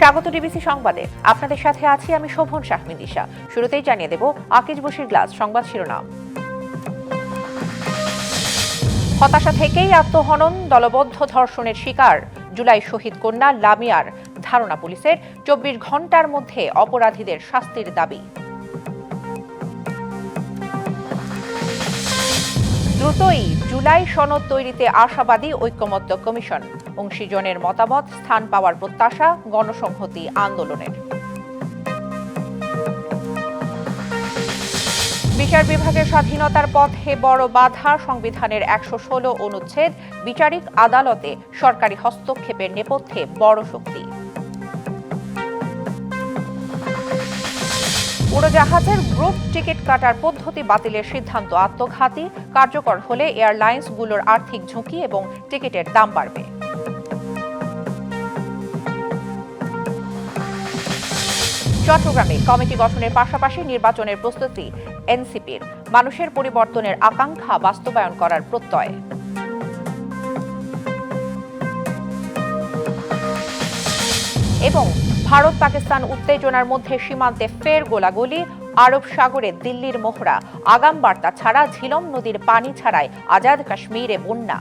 স্বাগত ডিবিসি সংবাদে। আপনাদের সাথে আছি আমি শোভন শাহমিদিশা। শুরুতেই জানিয়ে দেব আকিজ বশির গ্লাস সংবাদ শিরোনাম। হতাশা থেকেই আত্মহনন, দলবদ্ধ ধর্ষণের শিকার জুলাই শহীদ কন্যা লামিয়ার। ধারণা পুলিশের 24 ঘন্টার মধ্যে অপরাধীদের শাস্তির দাবি। দ্রুতই জুলাই সনদ তৈরিতে আশাবাদী ঐকমত্য কমিশন। অংশীজনের মতামত স্থান পাওয়ার প্রত্যাশা গণসংহতি আন্দোলনের। বিচার বিভাগের স্বাধীনতার পথে বড় বাধা সংবিধানের 116 অনুচ্ছেদ। বিচারিক আদালতে সরকারি হস্তক্ষেপের নেপথ্যে বড় শক্তি। উড়োজাহাজের গ্রুপ টিকিট কাটার পদ্ধতি বাতিলের সিদ্ধান্ত আত্মঘাতী। কার্যকর হলে এয়ারলাইন্সগুলোর আর্থিক ঝুঁকি এবং টিকিটের দাম বাড়বে। চট্টগ্রামে কমিটি গঠনের পাশাপাশি নির্বাচনের প্রস্তুতি এনসিপির। মানুষের পরিবর্তনের আকাঙ্ক্ষা বাস্তবায়ন করার প্রত্যয়। এবং ভারত পাকিস্তান উত্তেজনার মধ্যে সীমান্তে ফের গোলাগুলি। আরব সাগরে দিল্লির মহড়া। আগাম বার্তা ছাড়া ঝিলম নদীর পানি ছাড়ায় আজাদ কাশ্মীরে বন্যা।